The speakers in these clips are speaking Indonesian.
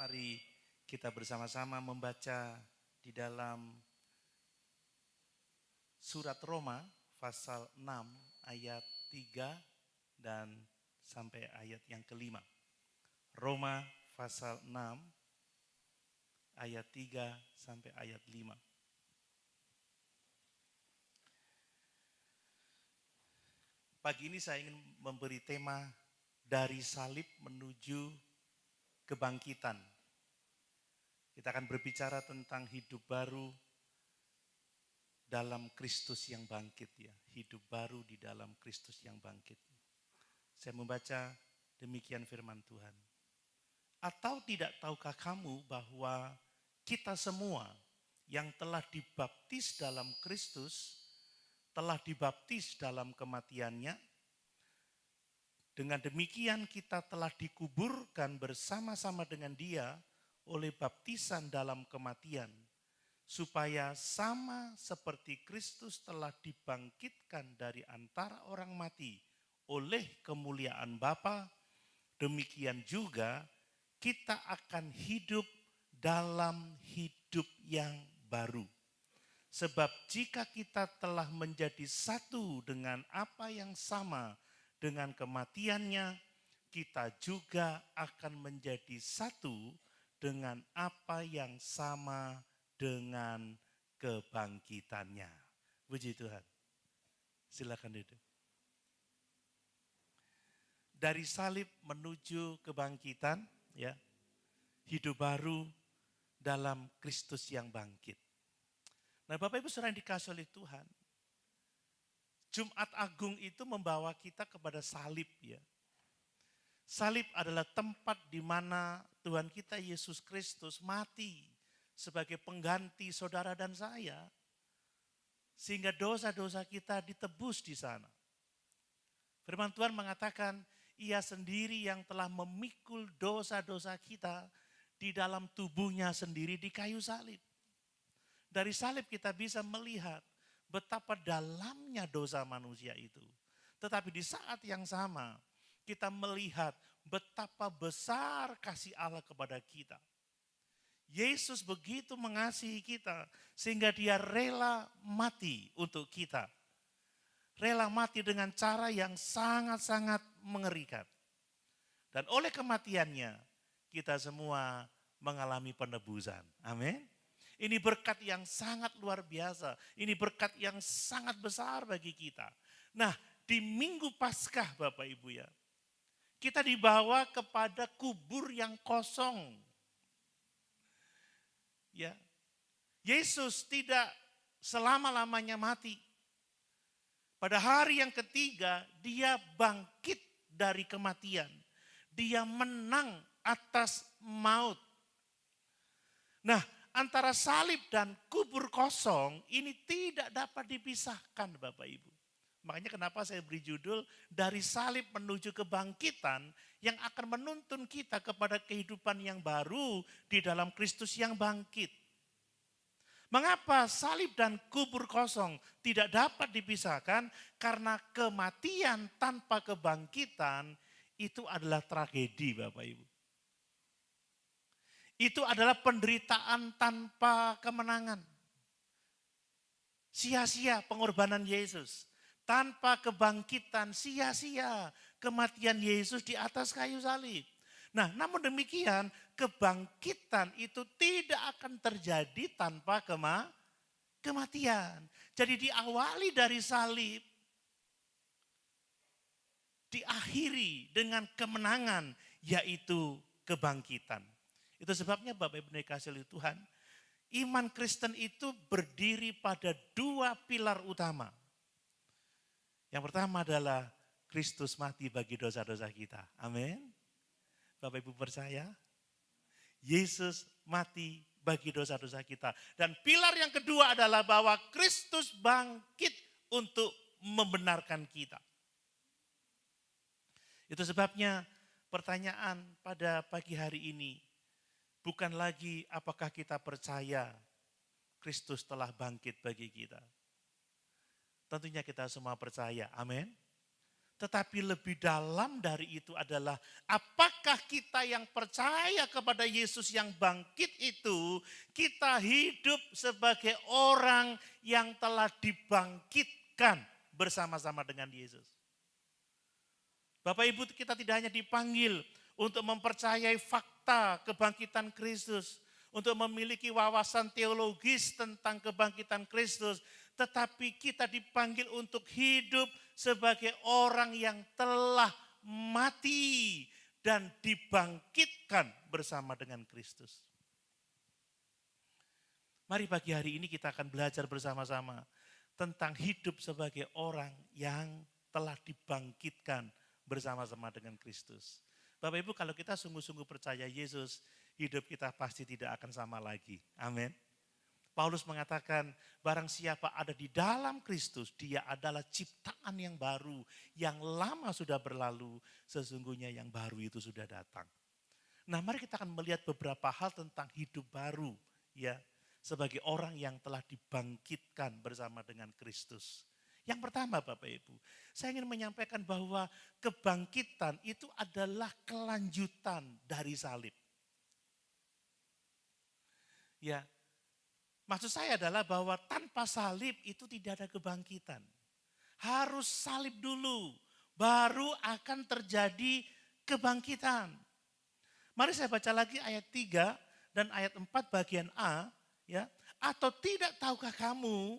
Mari kita bersama-sama membaca di dalam surat Roma pasal 6 ayat 3 dan sampai ayat yang kelima. Roma pasal 6 ayat 3 sampai ayat 5. Pagi ini saya ingin memberi tema dari salib menuju kebangkitan. Kita akan berbicara tentang hidup baru dalam Kristus yang bangkit ya. Hidup baru di dalam Kristus yang bangkit. Saya membaca demikian firman Tuhan. Atau tidak tahukah kamu bahwa kita semua yang telah dibaptis dalam Kristus telah dibaptis dalam kematiannya? Dengan demikian kita telah dikuburkan bersama-sama dengan Dia oleh baptisan dalam kematian, supaya sama seperti Kristus telah dibangkitkan dari antara orang mati oleh kemuliaan Bapa, demikian juga kita akan hidup dalam hidup yang baru. Sebab jika kita telah menjadi satu dengan apa yang sama dengan kematiannya, kita juga akan menjadi satu dengan apa yang sama dengan kebangkitannya. Puji Tuhan. Silakan duduk. Dari salib menuju kebangkitan, ya, hidup baru dalam Kristus yang bangkit. Nah, Bapak Ibu Saudara yang dikasihi oleh Tuhan, Jumat Agung itu membawa kita kepada salib ya. Salib adalah tempat di mana Tuhan kita Yesus Kristus mati sebagai pengganti saudara dan saya. Sehingga dosa-dosa kita ditebus di sana. Firman Tuhan mengatakan, Ia sendiri yang telah memikul dosa-dosa kita di dalam tubuhnya sendiri di kayu salib. Dari salib kita bisa melihat betapa dalamnya dosa manusia itu. Tetapi di saat yang sama kita melihat betapa besar kasih Allah kepada kita. Yesus begitu mengasihi kita sehingga Dia rela mati untuk kita. Rela mati dengan cara yang sangat-sangat mengerikan. Dan oleh kematiannya kita semua mengalami penebusan. Amin. Ini berkat yang sangat luar biasa. Ini berkat yang sangat besar bagi kita. Nah, di Minggu Paskah Bapak Ibu ya, kita dibawa kepada kubur yang kosong. Ya, Yesus tidak selama-lamanya mati. Pada hari yang ketiga, Dia bangkit dari kematian. Dia menang atas maut. Nah, antara salib dan kubur kosong ini tidak dapat dipisahkan Bapak Ibu. Makanya kenapa saya beri judul dari salib menuju kebangkitan yang akan menuntun kita kepada kehidupan yang baru di dalam Kristus yang bangkit. Mengapa salib dan kubur kosong tidak dapat dipisahkan? Karena kematian tanpa kebangkitan itu adalah tragedi Bapak Ibu. Itu adalah penderitaan tanpa kemenangan. Sia-sia pengorbanan Yesus. Tanpa kebangkitan, sia-sia kematian Yesus di atas kayu salib. Nah, namun demikian kebangkitan itu tidak akan terjadi tanpa kematian. Jadi diawali dari salib, diakhiri dengan kemenangan, yaitu kebangkitan. Itu sebabnya Bapak Ibu dikasihi oleh Tuhan, iman Kristen itu berdiri pada dua pilar utama. Yang pertama adalah Kristus mati bagi dosa-dosa kita. Amin. Bapak Ibu percaya? Yesus mati bagi dosa-dosa kita. Dan pilar yang kedua adalah bahwa Kristus bangkit untuk membenarkan kita. Itu sebabnya pertanyaan pada pagi hari ini, bukan lagi apakah kita percaya Kristus telah bangkit bagi kita. Tentunya kita semua percaya, amin. Tetapi lebih dalam dari itu adalah apakah kita yang percaya kepada Yesus yang bangkit itu, kita hidup sebagai orang yang telah dibangkitkan bersama-sama dengan Yesus. Bapak Ibu, kita tidak hanya dipanggil untuk mempercayai fakta kebangkitan Kristus, untuk memiliki wawasan teologis tentang kebangkitan Kristus, tetapi kita dipanggil untuk hidup sebagai orang yang telah mati dan dibangkitkan bersama dengan Kristus. Mari pagi hari ini kita akan belajar bersama-sama tentang hidup sebagai orang yang telah dibangkitkan bersama-sama dengan Kristus. Bapak Ibu, kalau kita sungguh-sungguh percaya Yesus, hidup kita pasti tidak akan sama lagi. Amin. Paulus mengatakan, barang siapa ada di dalam Kristus, dia adalah ciptaan yang baru, yang lama sudah berlalu, sesungguhnya yang baru itu sudah datang. Nah, mari kita akan melihat beberapa hal tentang hidup baru, ya, sebagai orang yang telah dibangkitkan bersama dengan Kristus. Yang pertama, Bapak Ibu, saya ingin menyampaikan bahwa kebangkitan itu adalah kelanjutan dari salib. Ya, maksud saya adalah bahwa tanpa salib itu tidak ada kebangkitan. Harus salib dulu, baru akan terjadi kebangkitan. Mari saya baca lagi ayat 3 dan ayat 4 bagian A. Ya, atau tidak tahukah kamu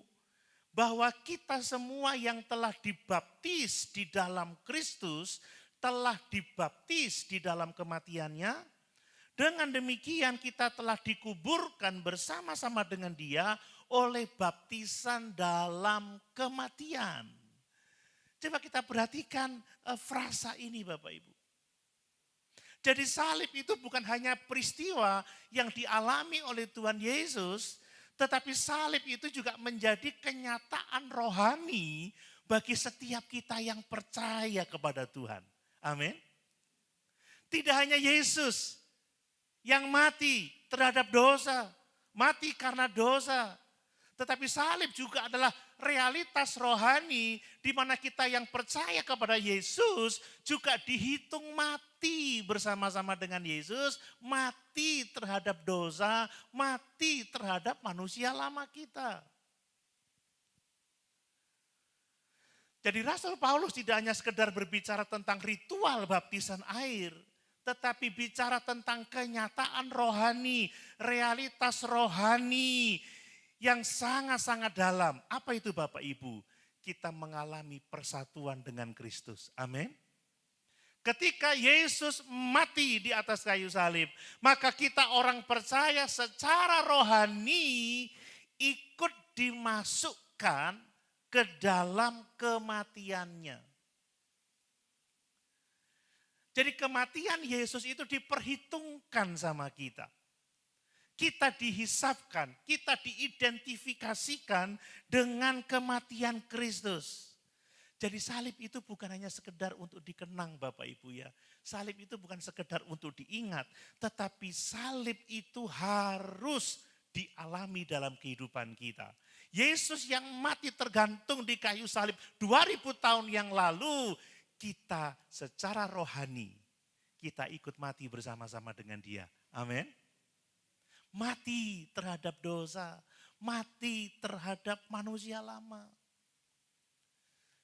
bahwa kita semua yang telah dibaptis di dalam Kristus, telah dibaptis di dalam kematiannya? Dengan demikian kita telah dikuburkan bersama-sama dengan dia oleh baptisan dalam kematian. Coba kita perhatikan frasa ini Bapak Ibu. Jadi salib itu bukan hanya peristiwa yang dialami oleh Tuhan Yesus, tetapi salib itu juga menjadi kenyataan rohani bagi setiap kita yang percaya kepada Tuhan. Amin. Tidak hanya Yesus yang mati terhadap dosa, mati karena dosa. Tetapi salib juga adalah realitas rohani di mana kita yang percaya kepada Yesus juga dihitung mati bersama-sama dengan Yesus, mati terhadap dosa, mati terhadap manusia lama kita. Jadi Rasul Paulus tidak hanya sekedar berbicara tentang ritual baptisan air, tetapi bicara tentang kenyataan rohani, realitas rohani yang sangat-sangat dalam. Apa itu Bapak Ibu? Kita mengalami persatuan dengan Kristus. Amin. Ketika Yesus mati di atas kayu salib, maka kita orang percaya secara rohani ikut dimasukkan ke dalam kematiannya. Jadi kematian Yesus itu diperhitungkan sama kita. Kita dihisapkan, kita diidentifikasikan dengan kematian Kristus. Jadi salib itu bukan hanya sekedar untuk dikenang Bapak Ibu ya. Salib itu bukan sekedar untuk diingat, tetapi salib itu harus dialami dalam kehidupan kita. Yesus yang mati tergantung di kayu salib 2000 tahun yang lalu, kita secara rohani, kita ikut mati bersama-sama dengan dia. Amin. Mati terhadap dosa, mati terhadap manusia lama.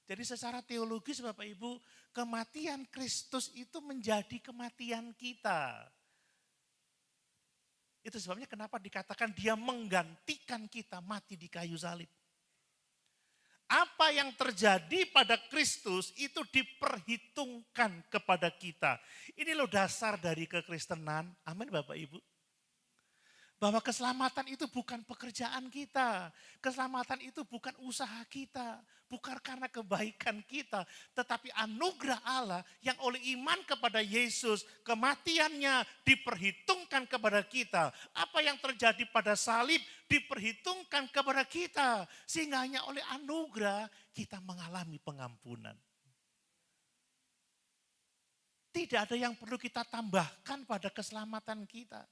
Jadi secara teologis Bapak Ibu, kematian Kristus itu menjadi kematian kita. Itu sebabnya kenapa dikatakan dia menggantikan kita mati di kayu salib. Apa yang terjadi pada Kristus itu diperhitungkan kepada kita. Ini loh dasar dari kekristenan. Amin Bapak Ibu. Bahwa keselamatan itu bukan pekerjaan kita. Keselamatan itu bukan usaha kita. Bukan karena kebaikan kita. Tetapi anugerah Allah yang oleh iman kepada Yesus. Kematiannya diperhitungkan kepada kita. Apa yang terjadi pada salib diperhitungkan kepada kita. Sehingga hanya oleh anugerah kita mengalami pengampunan. Tidak ada yang perlu kita tambahkan pada keselamatan kita.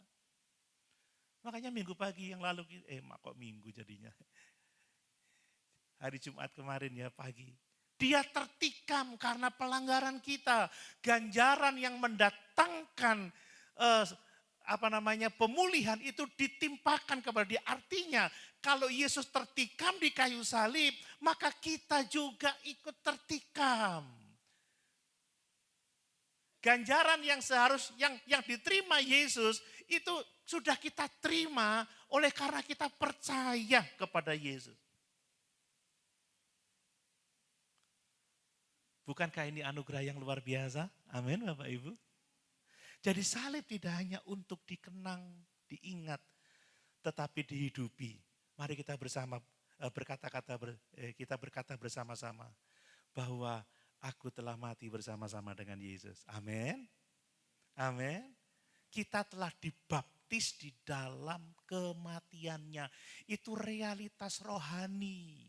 Makanya minggu pagi yang lalu, kok minggu jadinya. Hari Jumat kemarin ya pagi. Dia tertikam karena pelanggaran kita. Ganjaran yang mendatangkan pemulihan itu ditimpakan kepada dia. Artinya kalau Yesus tertikam di kayu salib, maka kita juga ikut tertikam. Ganjaran yang diterima Yesus itu sudah kita terima oleh karena kita percaya kepada Yesus. Bukankah ini anugerah yang luar biasa? Amin Bapak Ibu. Jadi salib tidak hanya untuk dikenang, diingat, tetapi dihidupi. Mari kita berkata bersama-sama bahwa aku telah mati bersama-sama dengan Yesus. Amin. Amin. Kita telah dibaptis di dalam kematiannya. Itu realitas rohani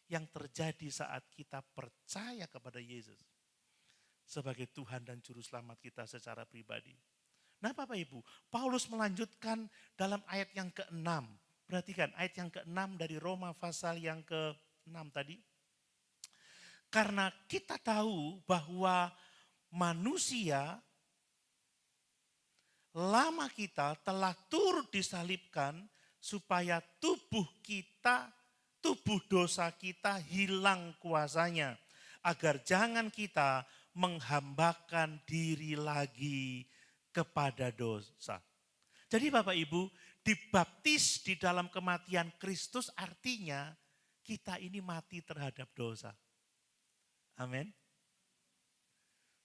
yang terjadi saat kita percaya kepada Yesus sebagai Tuhan dan Juru Selamat kita secara pribadi. Nah Bapak Ibu, Paulus melanjutkan dalam ayat yang ke-6. Perhatikan ayat yang ke-6 dari Roma pasal yang ke-6 tadi. Karena kita tahu bahwa manusia lama kita telah turut disalibkan supaya tubuh dosa kita hilang kuasanya. Agar jangan kita menghambakan diri lagi kepada dosa. Jadi Bapak Ibu, dibaptis di dalam kematian Kristus artinya kita ini mati terhadap dosa. Amin.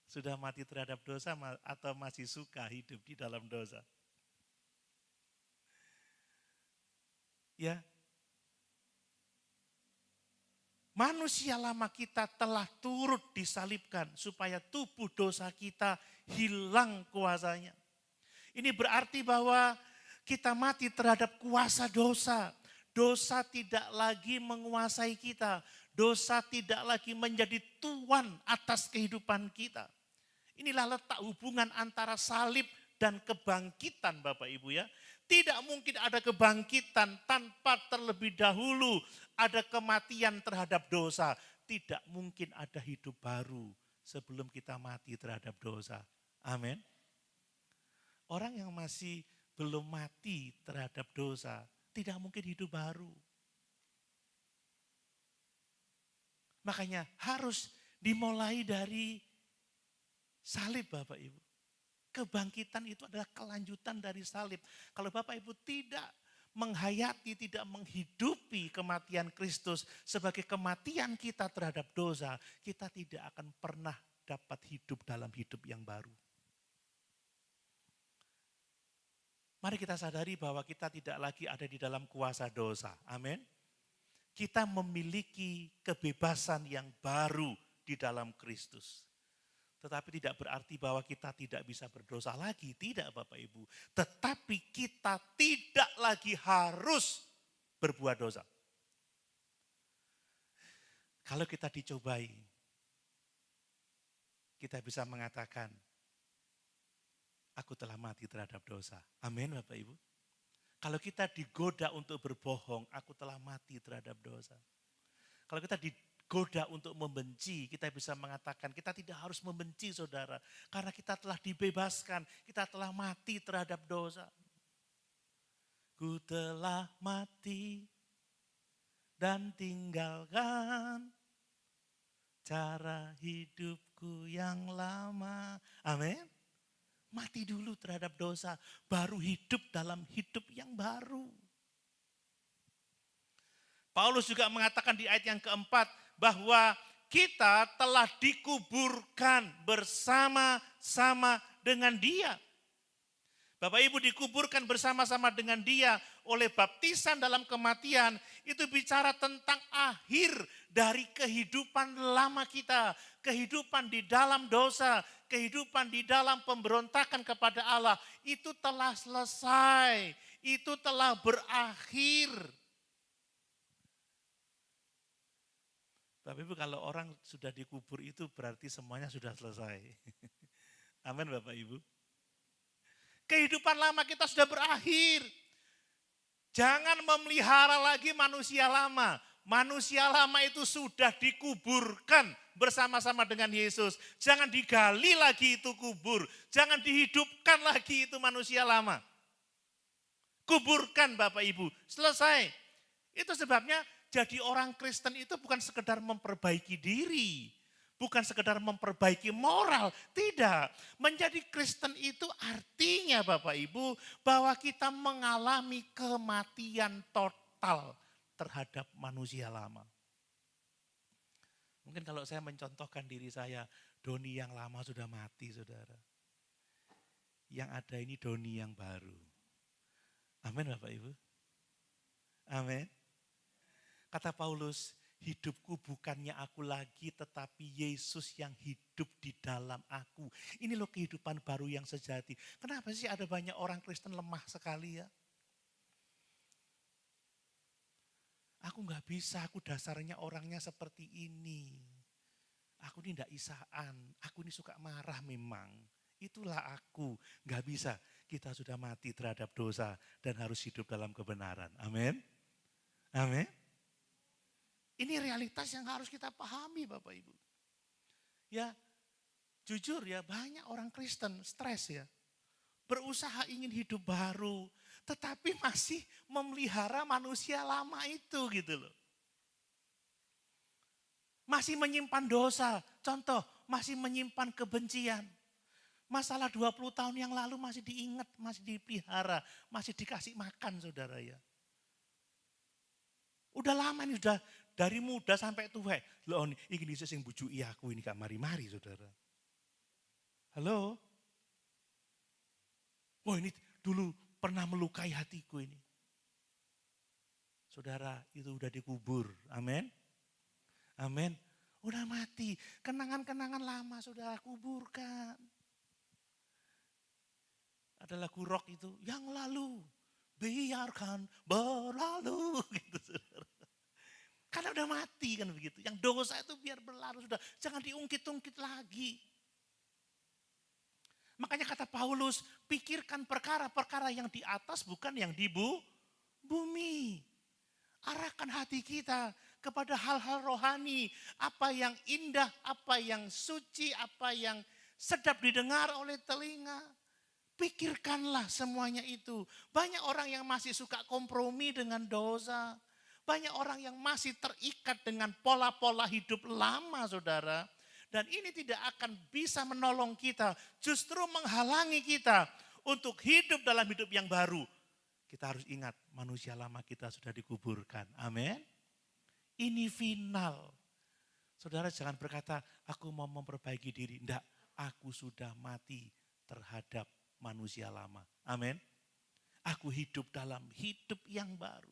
Sudah mati terhadap dosa atau masih suka hidup di dalam dosa? Ya. Manusia lama kita telah turut disalibkan supaya tubuh dosa kita hilang kuasanya. Ini berarti bahwa kita mati terhadap kuasa dosa. Dosa tidak lagi menguasai kita. Dosa tidak lagi menjadi tuan atas kehidupan kita. Inilah letak hubungan antara salib dan kebangkitan Bapak Ibu ya. Tidak mungkin ada kebangkitan tanpa terlebih dahulu ada kematian terhadap dosa. Tidak mungkin ada hidup baru sebelum kita mati terhadap dosa. Amin. Orang yang masih belum mati terhadap dosa, tidak mungkin hidup baru. Makanya harus dimulai dari salib Bapak Ibu. Kebangkitan itu adalah kelanjutan dari salib. Kalau Bapak Ibu tidak menghayati, tidak menghidupi kematian Kristus sebagai kematian kita terhadap dosa, kita tidak akan pernah dapat hidup dalam hidup yang baru. Mari kita sadari bahwa kita tidak lagi ada di dalam kuasa dosa. Amin. Kita memiliki kebebasan yang baru di dalam Kristus. Tetapi tidak berarti bahwa kita tidak bisa berdosa lagi. Tidak Bapak Ibu. Tetapi kita tidak lagi harus berbuat dosa. Kalau kita dicobai, kita bisa mengatakan, aku telah mati terhadap dosa. Amin Bapak Ibu. Kalau kita digoda untuk berbohong, aku telah mati terhadap dosa. Kalau kita digoda untuk membenci, kita bisa mengatakan kita tidak harus membenci saudara. Karena kita telah dibebaskan, kita telah mati terhadap dosa. Ku telah mati dan tinggalkan cara hidupku yang lama. Amin. Mati dulu terhadap dosa, baru hidup dalam hidup yang baru. Paulus juga mengatakan di ayat yang keempat bahwa kita telah dikuburkan bersama-sama dengan Dia. Bapak Ibu dikuburkan bersama-sama dengan Dia oleh baptisan dalam kematian, itu bicara tentang akhir dari kehidupan lama kita. Kehidupan di dalam dosa, kehidupan di dalam pemberontakan kepada Allah, itu telah selesai, itu telah berakhir. Bapak Ibu kalau orang sudah dikubur itu berarti semuanya sudah selesai. Amin Bapak Ibu. Kehidupan lama kita sudah berakhir. Jangan memelihara lagi manusia lama. Manusia lama itu sudah dikuburkan bersama-sama dengan Yesus. Jangan digali lagi itu kubur. Jangan dihidupkan lagi itu manusia lama. Kuburkan Bapak Ibu. Selesai. Itu sebabnya jadi orang Kristen itu bukan sekedar memperbaiki diri. Bukan sekedar memperbaiki moral. Tidak. Menjadi Kristen itu artinya Bapak Ibu bahwa kita mengalami kematian total terhadap manusia lama. Mungkin kalau saya mencontohkan diri saya, Doni yang lama sudah mati saudara. Yang ada ini Doni yang baru. Amin Bapak Ibu. Amin. Kata Paulus, hidupku bukannya aku lagi tetapi Yesus yang hidup di dalam aku. Ini loh kehidupan baru yang sejati. Kenapa sih ada banyak orang Kristen lemah sekali ya? Aku nggak bisa, aku dasarnya orangnya seperti ini. Aku ini tidak isaan, aku ini suka marah memang. Itulah aku, nggak bisa. Kita sudah mati terhadap dosa dan harus hidup dalam kebenaran. Amin. Amin. Ini realitas yang harus kita pahami Bapak Ibu. Ya, jujur ya banyak orang Kristen stres ya. Berusaha ingin hidup baru, tetapi masih memelihara manusia lama itu gitu loh. Masih menyimpan dosa, contoh masih menyimpan kebencian. Masalah 20 tahun yang lalu masih diingat, masih dipelihara, masih dikasih makan saudara ya. Udah lama ini, udah dari muda sampai tua. Loh ini bisa sing bujuki aku ini gak mari-mari saudara. Halo? Wah ini dulu pernah melukai hatiku ini. Saudara itu udah dikubur, amin. Amin. Udah mati, kenangan-kenangan lama saudara kuburkan. Ada lagu rock itu, yang lalu biarkan berlalu gitu saudara. Karena udah mati kan begitu, yang dosa itu biar berlalu sudah, jangan diungkit-ungkit lagi. Makanya kata Paulus, pikirkan perkara-perkara yang di atas bukan yang di bumi. Arahkan hati kita kepada hal-hal rohani. Apa yang indah, apa yang suci, apa yang sedap didengar oleh telinga. Pikirkanlah semuanya itu. Banyak orang yang masih suka kompromi dengan dosa. Banyak orang yang masih terikat dengan pola-pola hidup lama saudara. Dan ini tidak akan bisa menolong kita, justru menghalangi kita untuk hidup dalam hidup yang baru. Kita harus ingat, manusia lama kita sudah dikuburkan. Amin. Ini final. Saudara jangan berkata, aku mau memperbaiki diri. Tidak, aku sudah mati terhadap manusia lama. Amin. Aku hidup dalam hidup yang baru.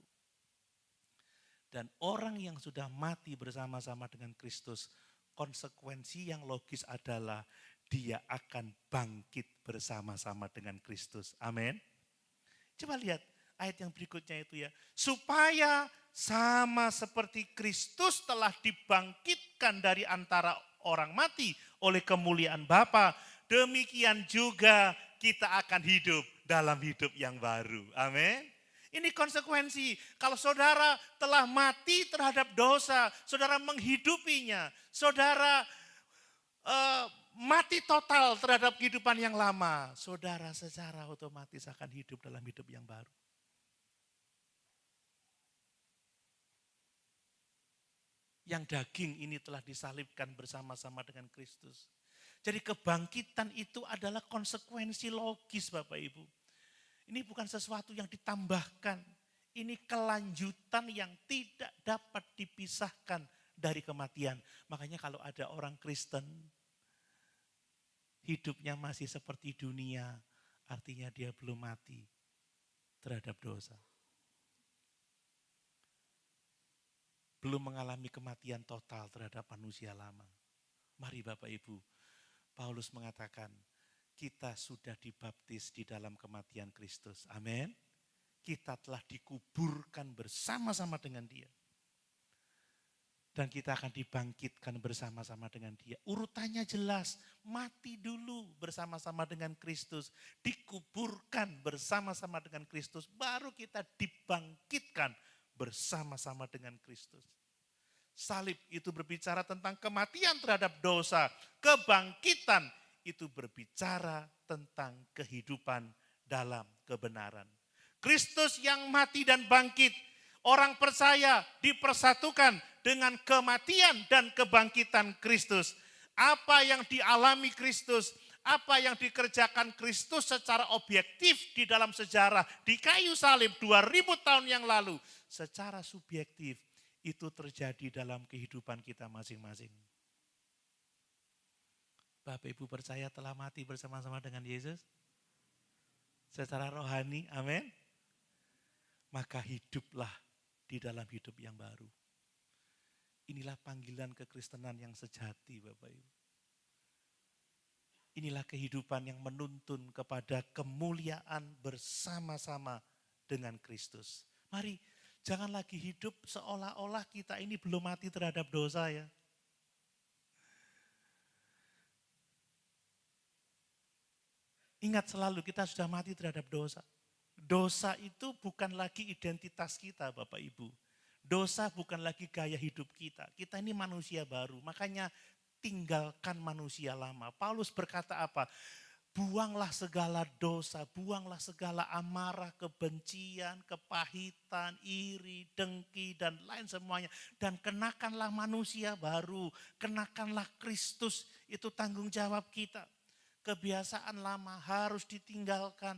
Dan orang yang sudah mati bersama-sama dengan Kristus, konsekuensi yang logis adalah dia akan bangkit bersama-sama dengan Kristus. Amin. Coba lihat ayat yang berikutnya itu ya. Supaya sama seperti Kristus telah dibangkitkan dari antara orang mati oleh kemuliaan Bapa, demikian juga kita akan hidup dalam hidup yang baru. Amin. Ini konsekuensi. Kalau saudara telah mati terhadap dosa, saudara menghidupinya, saudara mati total terhadap kehidupan yang lama, saudara secara otomatis akan hidup dalam hidup yang baru. Yang daging ini telah disalibkan bersama-sama dengan Kristus. Jadi kebangkitan itu adalah konsekuensi logis Bapak Ibu. Ini bukan sesuatu yang ditambahkan. Ini kelanjutan yang tidak dapat dipisahkan dari kematian. Makanya kalau ada orang Kristen, hidupnya masih seperti dunia, artinya dia belum mati terhadap dosa. Belum mengalami kematian total terhadap manusia lama. Mari Bapak Ibu, Paulus mengatakan, kita sudah dibaptis di dalam kematian Kristus. Amin. Kita telah dikuburkan bersama-sama dengan dia. Dan kita akan dibangkitkan bersama-sama dengan dia. Urutannya jelas, mati dulu bersama-sama dengan Kristus. Dikuburkan bersama-sama dengan Kristus. Baru kita dibangkitkan bersama-sama dengan Kristus. Salib itu berbicara tentang kematian terhadap dosa. Kebangkitan itu berbicara tentang kehidupan dalam kebenaran. Kristus yang mati dan bangkit. Orang percaya dipersatukan dengan kematian dan kebangkitan Kristus. Apa yang dialami Kristus, apa yang dikerjakan Kristus secara objektif di dalam sejarah di kayu salib 2000 tahun yang lalu, secara subjektif itu terjadi dalam kehidupan kita masing-masing. Bapak Ibu percaya telah mati bersama-sama dengan Yesus? Secara rohani, amin. Maka hiduplah di dalam hidup yang baru. Inilah panggilan kekristenan yang sejati, Bapak Ibu. Inilah kehidupan yang menuntun kepada kemuliaan bersama-sama dengan Kristus. Mari, jangan lagi hidup seolah-olah kita ini belum mati terhadap dosa ya. Ingat selalu kita sudah mati terhadap dosa. Dosa itu bukan lagi identitas kita Bapak Ibu. Dosa bukan lagi gaya hidup kita. Kita ini manusia baru, makanya tinggalkan manusia lama. Paulus berkata apa? Buanglah segala dosa, buanglah segala amarah, kebencian, kepahitan, iri, dengki, dan lain semuanya. Dan kenakanlah manusia baru, kenakanlah Kristus, itu tanggung jawab kita. Kebiasaan lama harus ditinggalkan.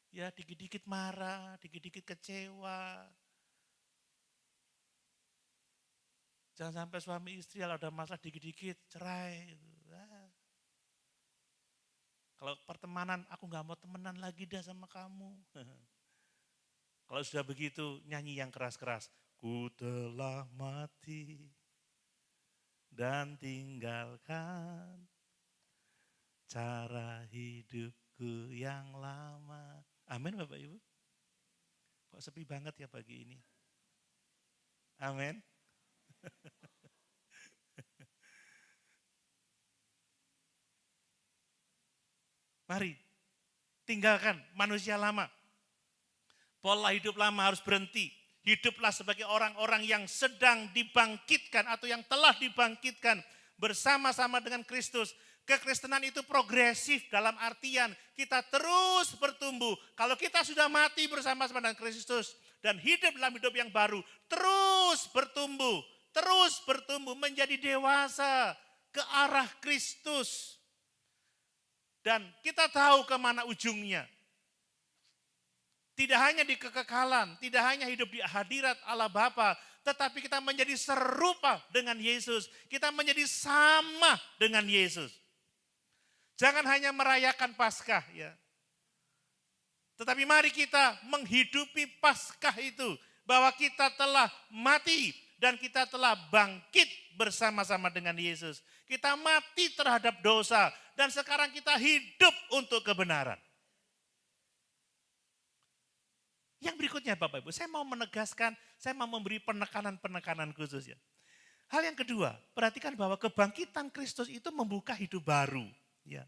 Ya, dikit-dikit marah, dikit-dikit kecewa. Jangan sampai suami istri kalau ada masalah dikit-dikit cerai. Kalau pertemanan, aku gak mau temenan lagi dah sama kamu. Kalau sudah begitu, nyanyi yang keras-keras. Ku telah mati dan tinggalkan cara hidupku yang lama. Amin Bapak Ibu. Kok sepi banget ya pagi ini? Amin. Mari, tinggalkan manusia lama. Pola hidup lama harus berhenti. Hiduplah sebagai orang-orang yang sedang dibangkitkan atau yang telah dibangkitkan bersama-sama dengan Kristus. Kekristenan itu progresif dalam artian kita terus bertumbuh. Kalau kita sudah mati bersama-sama dengan Kristus dan hidup dalam hidup yang baru, terus bertumbuh menjadi dewasa ke arah Kristus. Dan kita tahu kemana ujungnya. Tidak hanya di kekekalan, tidak hanya hidup di hadirat Allah Bapa, tetapi kita menjadi serupa dengan Yesus. Kita menjadi sama dengan Yesus. Jangan hanya merayakan Paskah ya. Tetapi mari kita menghidupi Paskah itu. Bahwa kita telah mati dan kita telah bangkit bersama-sama dengan Yesus. Kita mati terhadap dosa dan sekarang kita hidup untuk kebenaran. Yang berikutnya Bapak Ibu, saya mau menegaskan, saya mau memberi penekanan-penekanan khusus ya. Hal yang kedua, perhatikan bahwa kebangkitan Kristus itu membuka hidup baru. Ya.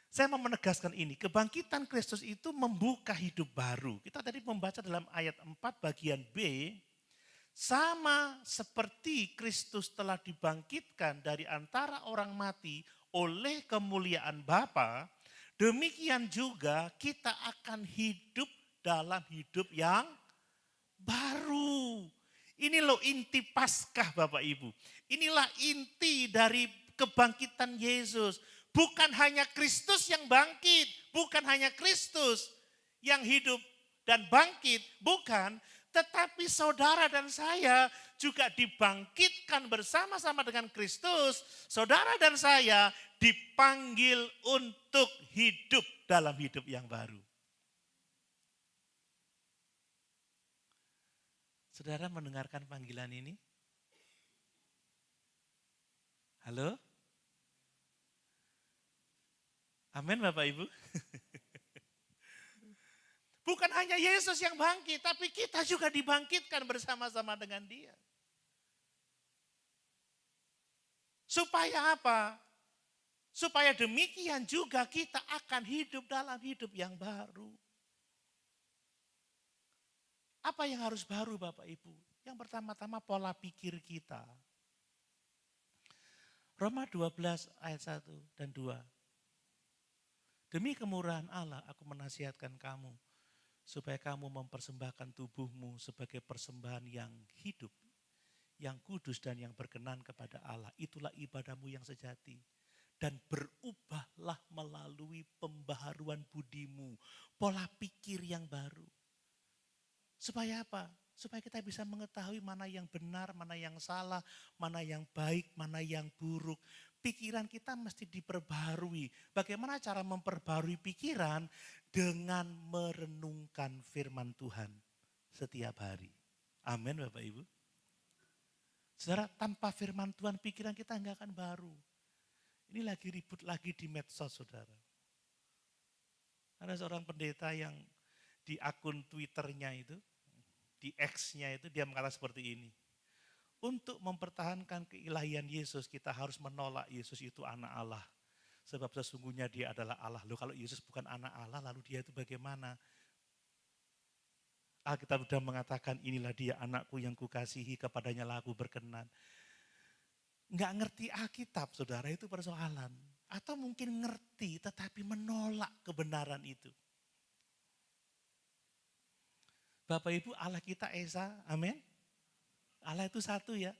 Saya mau menegaskan ini, kebangkitan Kristus itu membuka hidup baru. Kita tadi membaca dalam ayat 4 bagian B, sama seperti Kristus telah dibangkitkan dari antara orang mati oleh kemuliaan Bapa, demikian juga kita akan hidup dalam hidup yang baru. Ini loh inti Paskah Bapak Ibu. Inilah inti dari kebangkitan Yesus. Bukan hanya Kristus yang bangkit, bukan hanya Kristus yang hidup dan bangkit, bukan. Tetapi saudara dan saya juga dibangkitkan bersama-sama dengan Kristus. Saudara dan saya dipanggil untuk hidup dalam hidup yang baru. Saudara mendengarkan panggilan ini? Halo? Amin Bapak Ibu. Bukan hanya Yesus yang bangkit, tapi kita juga dibangkitkan bersama-sama dengan Dia. Supaya apa? Supaya demikian juga kita akan hidup dalam hidup yang baru. Apa yang harus baru Bapak Ibu? Yang pertama-tama pola pikir kita. Roma 12 ayat 1 dan 2. Demi kemurahan Allah aku menasihatkan kamu supaya kamu mempersembahkan tubuhmu sebagai persembahan yang hidup, yang kudus dan yang berkenan kepada Allah. Itulah ibadahmu yang sejati. Dan berubahlah melalui pembaharuan budimu, pola pikir yang baru. Supaya apa? Supaya kita bisa mengetahui mana yang benar, mana yang salah, mana yang baik, mana yang buruk. Pikiran kita mesti diperbarui. Bagaimana cara memperbarui pikiran? Dengan merenungkan firman Tuhan setiap hari. Amin Bapak Ibu. Saudara, tanpa firman Tuhan pikiran kita enggak akan baru. Ini lagi ribut lagi di medsos saudara. Ada seorang pendeta yang di akun Twitternya itu, di X-nya itu dia mengatakan seperti ini. Untuk mempertahankan keilahian Yesus kita harus menolak Yesus itu anak Allah. Sebab sesungguhnya dia adalah Allah. Loh kalau Yesus bukan anak Allah lalu dia itu bagaimana? Alkitab sudah mengatakan inilah dia anakku yang kukasihi kepadanya lah aku berkenan. Enggak ngerti Alkitab saudara itu persoalan. Atau mungkin ngerti tetapi menolak kebenaran itu. Bapak Ibu Allah kita Esa, amin. Allah itu satu ya.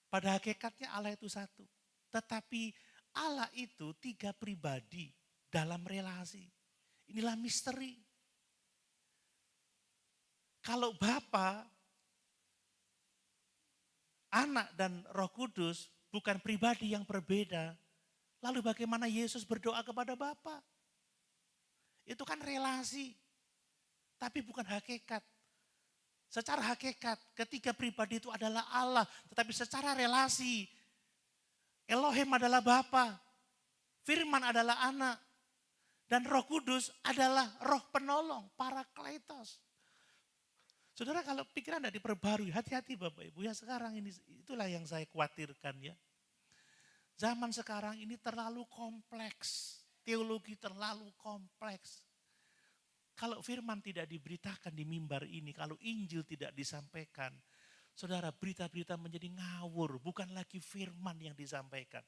Pada hakikatnya Allah itu satu. Tetapi Allah itu 3 pribadi dalam relasi. Inilah misteri. Kalau Bapa, Anak dan Roh Kudus bukan pribadi yang berbeda. Lalu bagaimana Yesus berdoa kepada Bapa? Itu kan relasi. Tapi bukan hakikat. Secara hakikat ketiga pribadi itu adalah Allah. Tetapi secara relasi Elohim adalah Bapa, Firman adalah Anak, dan Roh Kudus adalah Roh Penolong, Parakletos. Saudara kalau pikiran tidak diperbarui, hati-hati Bapak Ibu ya sekarang ini itulah yang saya khawatirkan ya. Zaman sekarang ini terlalu kompleks, teologi terlalu kompleks. Kalau firman tidak diberitakan di mimbar ini, kalau Injil tidak disampaikan, saudara berita-berita menjadi ngawur, bukan lagi firman yang disampaikan.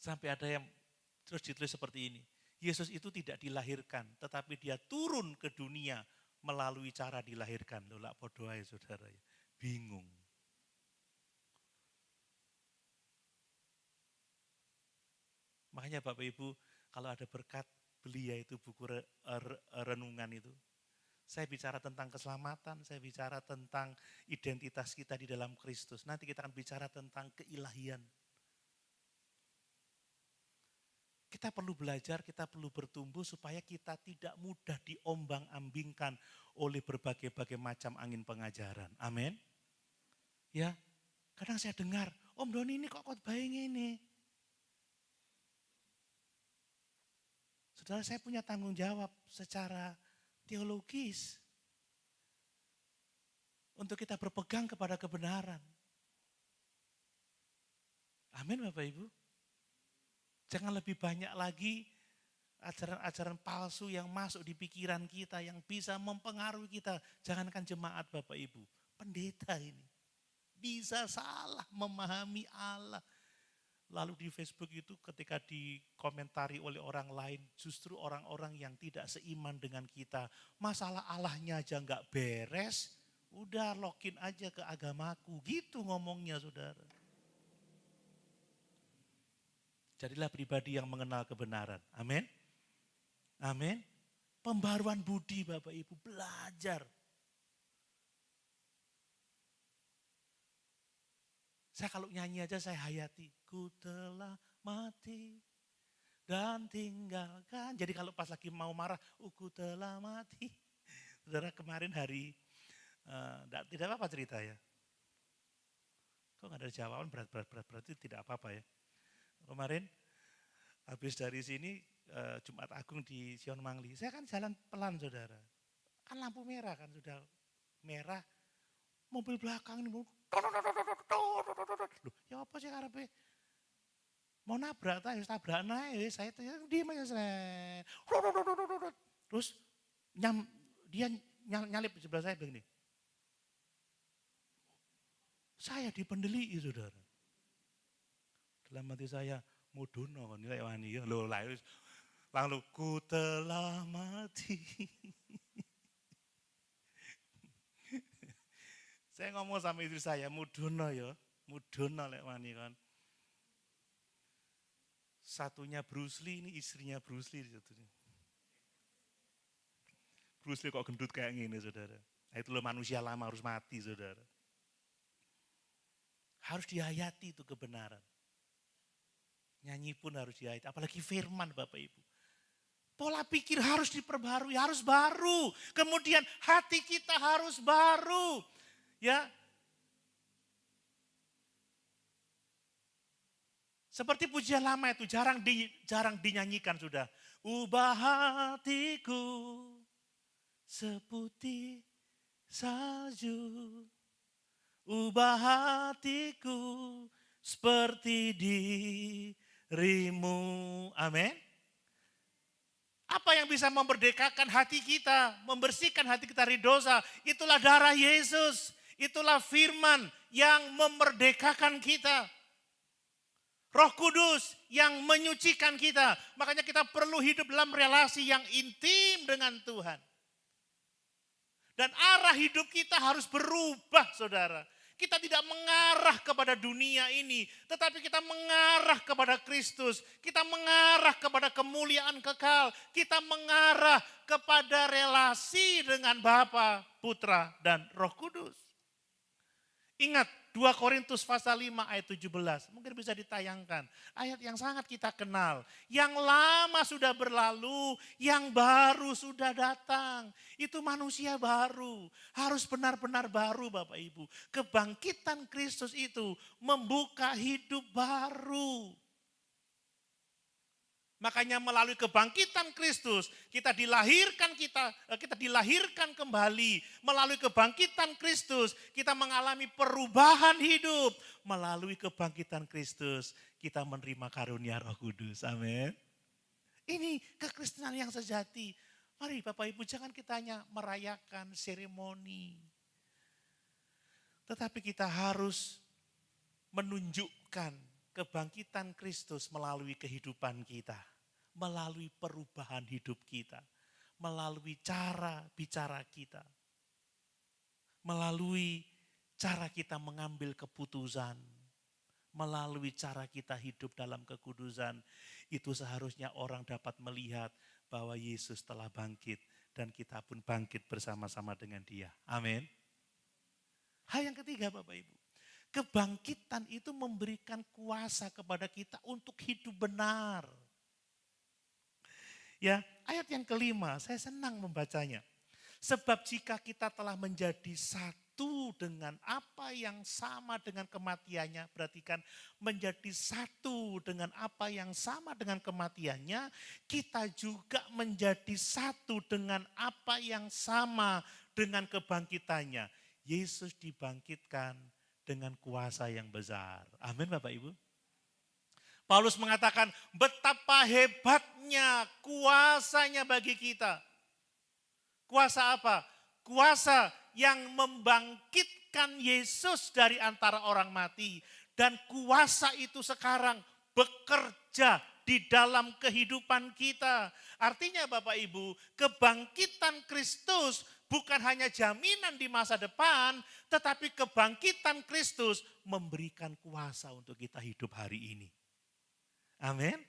Sampai ada yang terus ditulis seperti ini, Yesus itu tidak dilahirkan, tetapi dia turun ke dunia melalui cara dilahirkan. Loh lak podoai saudara, bingung. Makanya Bapak Ibu kalau ada berkat beli yaitu buku renungan itu. Saya bicara tentang keselamatan, saya bicara tentang identitas kita di dalam Kristus. Nanti kita akan bicara tentang keilahian. Kita perlu belajar, kita perlu bertumbuh supaya kita tidak mudah diombang-ambingkan oleh berbagai macam angin pengajaran. Amin. Ya, kadang saya dengar, Om Doni ini kok khotbahnya ini. Saudara saya punya tanggung jawab secara teologis. Untuk kita berpegang kepada kebenaran. Amin Bapak Ibu. Jangan lebih banyak lagi ajaran-ajaran palsu yang masuk di pikiran kita, yang bisa mempengaruhi kita. Jangankan jemaat Bapak Ibu, pendeta ini bisa salah memahami Allah. Lalu di Facebook itu ketika dikomentari oleh orang lain, justru orang-orang yang tidak seiman dengan kita. Masalah Allahnya aja enggak beres, udah login aja ke agamaku. Gitu ngomongnya saudara. Jadilah pribadi yang mengenal kebenaran. Amin. Amin. Pembaruan budi Bapak Ibu, belajar. Saya kalau nyanyi aja saya hayati. Ku telah mati dan tinggalkan. Jadi kalau pas lagi mau marah, ku telah mati. Saudara kemarin hari, tidak apa-apa cerita ya. Kok gak ada jawaban berat, berarti tidak apa-apa ya. Kemarin habis dari sini Jumat Agung di Sion Mangli. Saya kan jalan pelan saudara. Kan lampu merah kan sudah merah. Mobil belakang ini loh, ya apa sih karepe? Mau nabrak, tabrak naik, saya diem aja. Terus dia nyalip di sebelah saya begini. Saya dipendeli, saudara. Dalam hati saya, mudono kan, nilai wani, lo lalu ku telah mati. Saya ngomong sama istri saya, mudono ya, mudono lek wani kan. Satunya Bruce Lee, ini istrinya Bruce Lee. Bruce Lee kok gendut kayak gini, saudara. Nah, itu loh manusia lama harus mati, saudara. Harus dihayati itu kebenaran. Nyanyi pun harus dihayati, apalagi firman Bapak Ibu. Pola pikir harus diperbarui, harus baru. Kemudian hati kita harus baru. Ya. Seperti pujian lama itu jarang dinyanyikan sudah. Ubah hatiku seputih salju. Ubah hatiku seperti dirimu. Amin. Apa yang bisa memerdekakan hati kita, membersihkan hati kita dari dosa? Itulah darah Yesus, itulah firman yang memerdekakan kita. Roh Kudus yang menyucikan kita. Makanya kita perlu hidup dalam relasi yang intim dengan Tuhan. Dan arah hidup kita harus berubah, saudara. Kita tidak mengarah kepada dunia ini, tetapi kita mengarah kepada Kristus. Kita mengarah kepada kemuliaan kekal. Kita mengarah kepada relasi dengan Bapa, Putra, dan Roh Kudus. Ingat 2 Korintus pasal 5 ayat 17. Mungkin bisa ditayangkan. Ayat yang sangat kita kenal. Yang lama sudah berlalu, yang baru sudah datang. Itu manusia baru. Harus benar-benar baru Bapak Ibu. Kebangkitan Kristus itu membuka hidup baru. Makanya melalui kebangkitan Kristus kita dilahirkan kembali. Melalui kebangkitan Kristus kita mengalami perubahan hidup. Melalui kebangkitan Kristus kita menerima karunia Roh Kudus. Amin. Ini kekristenan yang sejati. Mari Bapak Ibu jangan kita hanya merayakan seremoni. Tetapi kita harus menunjukkan kebangkitan Kristus melalui kehidupan kita. Melalui perubahan hidup kita. Melalui cara bicara kita. Melalui cara kita mengambil keputusan. Melalui cara kita hidup dalam kekudusan. Itu seharusnya orang dapat melihat bahwa Yesus telah bangkit. Dan kita pun bangkit bersama-sama dengan Dia. Amin. Hal yang ketiga Bapak Ibu. Kebangkitan itu memberikan kuasa kepada kita untuk hidup benar. Ya, ayat yang kelima, saya senang membacanya. Sebab jika kita telah menjadi satu dengan apa yang sama dengan kematiannya, berarti kan menjadi satu dengan apa yang sama dengan kematiannya, kita juga menjadi satu dengan apa yang sama dengan kebangkitannya. Yesus dibangkitkan dengan kuasa yang besar. Amin Bapak Ibu. Paulus mengatakan betapa hebatnya kuasanya bagi kita. Kuasa apa? Kuasa yang membangkitkan Yesus dari antara orang mati. Dan kuasa itu sekarang bekerja di dalam kehidupan kita. Artinya Bapak Ibu, kebangkitan Kristus bukan hanya jaminan di masa depan, tetapi kebangkitan Kristus memberikan kuasa untuk kita hidup hari ini. Amin.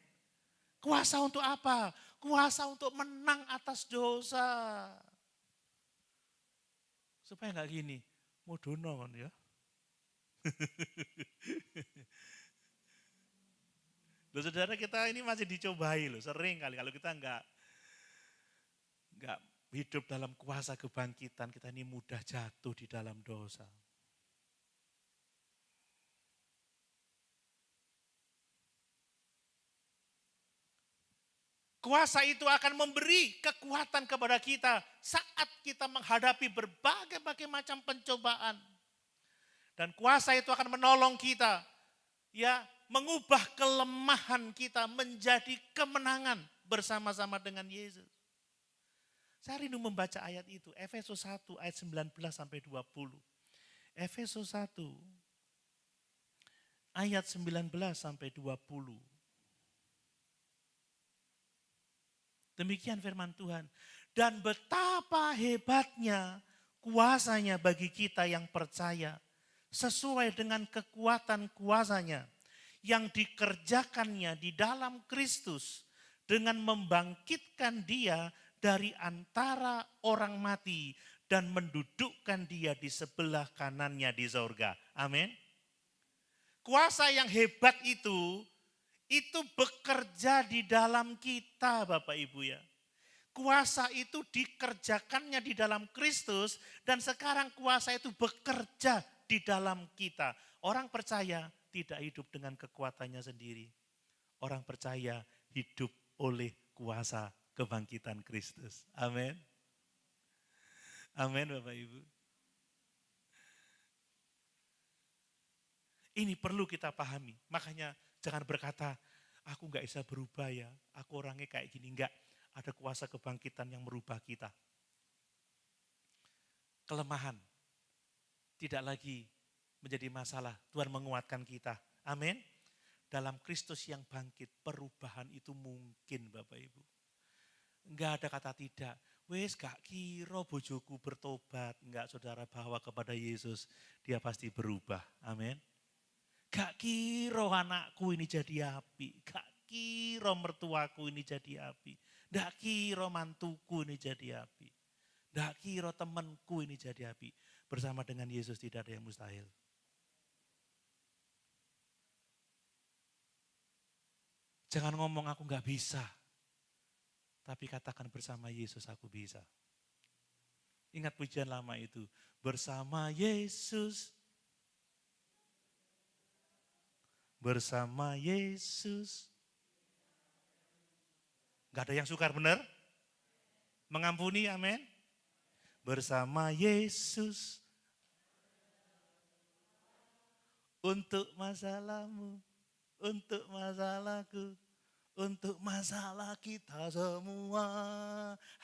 Kuasa untuk apa? Kuasa untuk menang atas dosa. Supaya enggak gini, modono kan ya. Loh saudara kita ini masih dicobai loh, sering kali kalau kita enggak hidup dalam kuasa kebangkitan, kita ini mudah jatuh di dalam dosa. Kuasa itu akan memberi kekuatan kepada kita saat kita menghadapi berbagai macam pencobaan. Dan kuasa itu akan menolong kita, ya, mengubah kelemahan kita menjadi kemenangan bersama-sama dengan Yesus. Saya rindu membaca ayat itu, Efesus 1 ayat 19 sampai 20. Efesus 1 ayat 19 sampai 20. Demikian firman Tuhan. Dan betapa hebatnya kuasanya bagi kita yang percaya, sesuai dengan kekuatan kuasanya yang dikerjakannya di dalam Kristus dengan membangkitkan dia dari antara orang mati dan mendudukkan dia di sebelah kanannya di sorga. Amin. Kuasa yang hebat itu bekerja di dalam kita Bapak Ibu ya. Kuasa itu dikerjakannya di dalam Kristus dan sekarang kuasa itu bekerja di dalam kita. Orang percaya tidak hidup dengan kekuatannya sendiri. Orang percaya hidup oleh kuasa kebangkitan Kristus. Amin. Amin Bapak Ibu. Ini perlu kita pahami. Makanya jangan berkata, aku gak bisa berubah ya. Aku orangnya kayak gini. Enggak. Ada kuasa kebangkitan yang merubah kita. Kelemahan tidak lagi menjadi masalah. Tuhan menguatkan kita. Amin. Dalam Kristus yang bangkit, perubahan itu mungkin Bapak Ibu. Enggak ada kata tidak. Wes gak kira bojoku bertobat. Enggak, saudara, bawa kepada Yesus. Dia pasti berubah. Amin. Gak kira anakku ini jadi api. Gak kira mertuaku ini jadi api. Gak kira mantuku ini jadi api. Gak kira temanku ini jadi api. Bersama dengan Yesus tidak ada yang mustahil. Jangan ngomong aku gak bisa. Tapi katakan bersama Yesus aku bisa. Ingat pujian lama itu. Bersama Yesus. Bersama Yesus. Gak ada yang sukar, benar? Mengampuni, amin. Bersama Yesus. Untuk masalahmu, untuk masalahku, untuk masalah kita semua.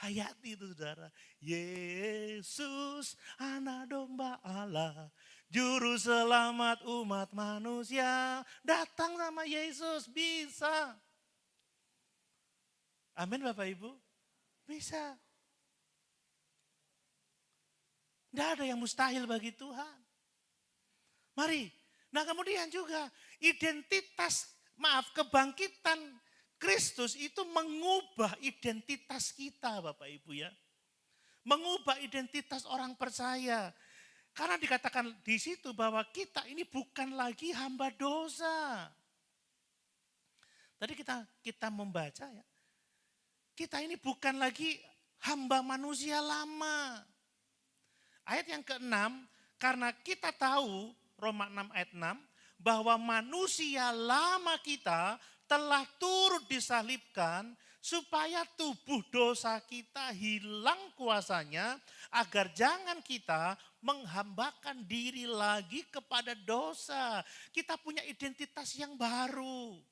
Hayati itu saudara. Yesus anak domba Allah. Juru selamat umat manusia. Datang sama Yesus, bisa. Amin Bapak Ibu. Bisa. Tidak ada yang mustahil bagi Tuhan. Mari. Nah kemudian juga kebangkitan Kristus itu mengubah identitas kita Bapak Ibu ya. Mengubah identitas orang percaya. Karena dikatakan di situ bahwa kita ini bukan lagi hamba dosa. Tadi kita membaca ya. Kita ini bukan lagi hamba manusia lama. Ayat yang ke-6, karena kita tahu, Roma 6 ayat 6, bahwa manusia lama kita telah turut disalibkan supaya tubuh dosa kita hilang kuasanya, agar jangan kita menghambakan diri lagi kepada dosa. Kita punya identitas yang baru.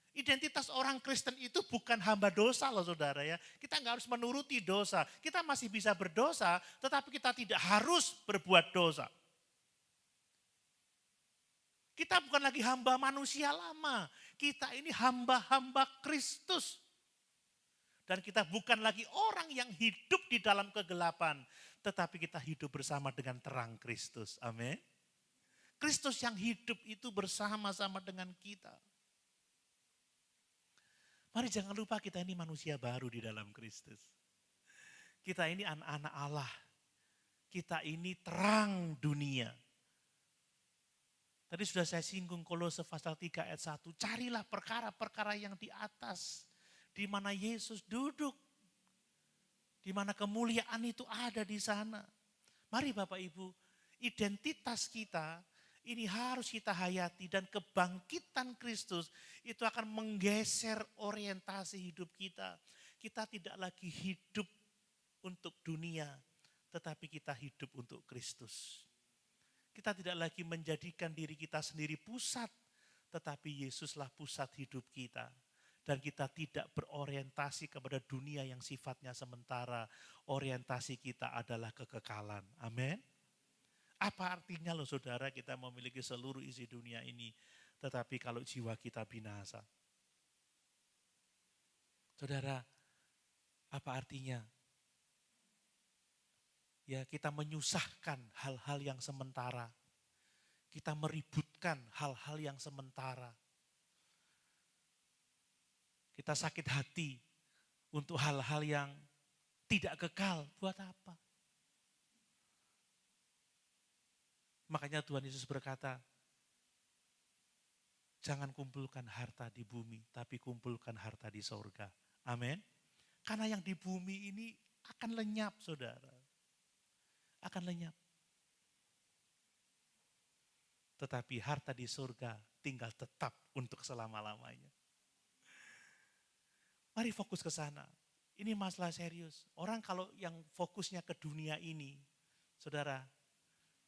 Identitas orang Kristen itu bukan hamba dosa loh saudara ya. Kita nggak harus menuruti dosa. Kita masih bisa berdosa tetapi kita tidak harus berbuat dosa. Kita bukan lagi hamba manusia lama. Kita ini hamba-hamba Kristus. Dan kita bukan lagi orang yang hidup di dalam kegelapan. Tetapi kita hidup bersama dengan terang Kristus. Amin. Kristus yang hidup itu bersama-sama dengan kita. Mari jangan lupa kita ini manusia baru di dalam Kristus. Kita ini anak-anak Allah. Kita ini terang dunia. Tadi sudah saya singgung Kolose pasal 3 ayat 1. Carilah perkara-perkara yang di atas. Di mana Yesus duduk. Di mana kemuliaan itu ada di sana. Mari Bapak Ibu, identitas kita ini harus kita hayati dan kebangkitan Kristus itu akan menggeser orientasi hidup kita. Kita tidak lagi hidup untuk dunia, tetapi kita hidup untuk Kristus. Kita tidak lagi menjadikan diri kita sendiri pusat, tetapi Yesuslah pusat hidup kita. Dan kita tidak berorientasi kepada dunia yang sifatnya sementara. Orientasi kita adalah kekekalan. Amin. Apa artinya loh saudara kita memiliki seluruh isi dunia ini, tetapi kalau jiwa kita binasa. Saudara, apa artinya? Ya, kita menyusahkan hal-hal yang sementara. Kita meributkan hal-hal yang sementara. Kita sakit hati untuk hal-hal yang tidak kekal. Buat apa? Makanya Tuhan Yesus berkata, jangan kumpulkan harta di bumi, tapi kumpulkan harta di sorga. Amin. Karena yang di bumi ini akan lenyap, saudara. Akan lenyap. Tetapi harta di surga tinggal tetap untuk selama-lamanya. Mari fokus ke sana. Ini masalah serius. Orang kalau yang fokusnya ke dunia ini, saudara,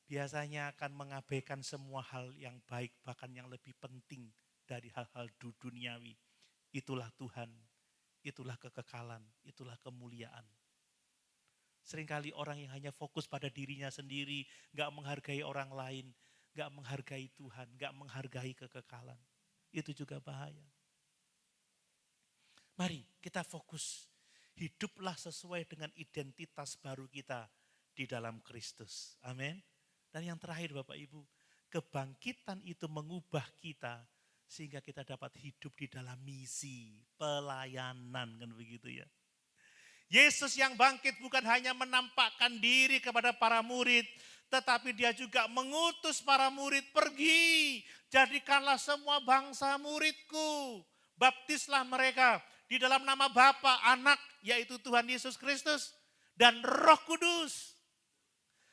biasanya akan mengabaikan semua hal yang baik, bahkan yang lebih penting dari hal-hal duniawi. Itulah Tuhan, itulah kekekalan, itulah kemuliaan. Seringkali orang yang hanya fokus pada dirinya sendiri, gak menghargai orang lain, gak menghargai Tuhan, gak menghargai kekekalan. Itu juga bahaya. Mari kita fokus, hiduplah sesuai dengan identitas baru kita di dalam Kristus. Amin. Dan yang terakhir Bapak Ibu, kebangkitan itu mengubah kita sehingga kita dapat hidup di dalam misi, pelayanan, kan begitu ya. Yesus yang bangkit bukan hanya menampakkan diri kepada para murid, tetapi dia juga mengutus para murid pergi. Jadikanlah semua bangsa muridku. Baptislah mereka di dalam nama Bapa, Anak, yaitu Tuhan Yesus Kristus, dan Roh Kudus.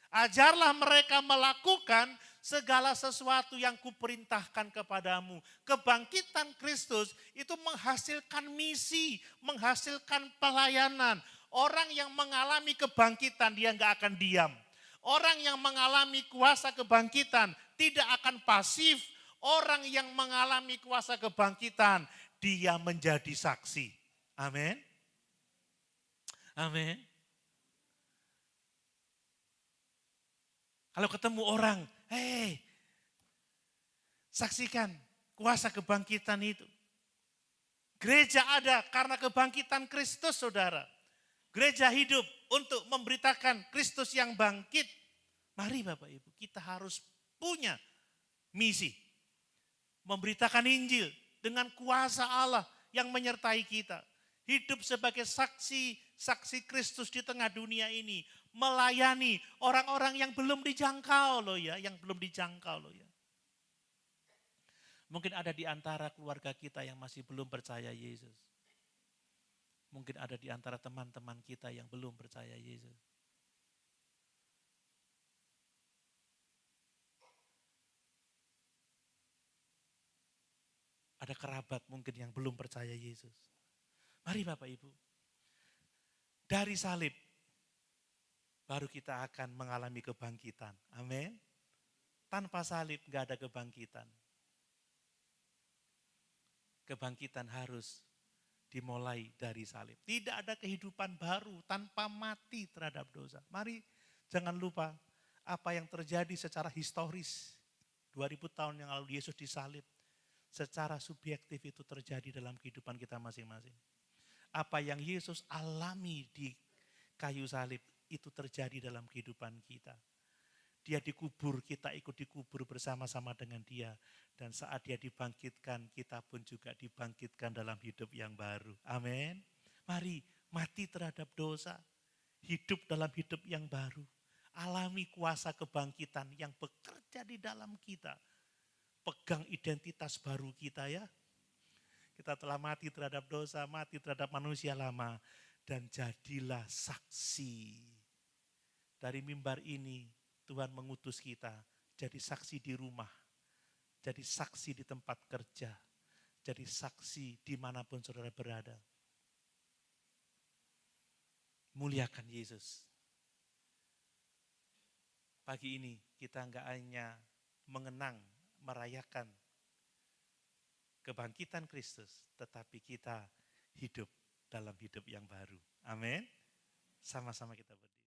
Ajarlah mereka melakukan segala sesuatu yang kuperintahkan kepadamu. Kebangkitan Kristus itu menghasilkan misi, menghasilkan pelayanan. Orang yang mengalami kebangkitan dia nggak akan diam. Orang yang mengalami kuasa kebangkitan tidak akan pasif. Orang yang mengalami kuasa kebangkitan dia menjadi saksi. Amin. Amin. Kalau ketemu orang, saksikan kuasa kebangkitan itu. Gereja ada karena kebangkitan Kristus, saudara. Gereja hidup untuk memberitakan Kristus yang bangkit. Mari Bapak Ibu, kita harus punya misi. Memberitakan Injil dengan kuasa Allah yang menyertai kita. Hidup sebagai saksi Kristus di tengah dunia ini. Melayani orang-orang yang belum dijangkau loh ya, yang belum dijangkau loh ya. Mungkin ada di antara keluarga kita yang masih belum percaya Yesus. Mungkin ada di antara teman-teman kita yang belum percaya Yesus. Ada kerabat mungkin yang belum percaya Yesus. Mari Bapak Ibu, dari salib baru kita akan mengalami kebangkitan. Amin. Tanpa salib gak ada kebangkitan. Kebangkitan harus dimulai dari salib. Tidak ada kehidupan baru tanpa mati terhadap dosa. Mari jangan lupa apa yang terjadi secara historis. 2000 tahun yang lalu Yesus disalib. Secara subjektif itu terjadi dalam kehidupan kita masing-masing. Apa yang Yesus alami di kayu salib itu terjadi dalam kehidupan kita. Dia dikubur, kita ikut dikubur bersama-sama dengan dia. Dan saat dia dibangkitkan, kita pun juga dibangkitkan dalam hidup yang baru. Amin. Mari mati terhadap dosa, hidup dalam hidup yang baru. Alami kuasa kebangkitan yang bekerja di dalam kita. Pegang identitas baru kita ya. Kita telah mati terhadap dosa, mati terhadap manusia lama. Dan jadilah saksi. Dari mimbar ini Tuhan mengutus kita jadi saksi di rumah. Jadi saksi di tempat kerja. Jadi saksi dimanapun saudara berada. Muliakan Yesus. Pagi ini kita enggak hanya mengenang, merayakan kebangkitan Kristus, tetapi kita hidup dalam hidup yang baru. Amin. Sama-sama kita berdiri.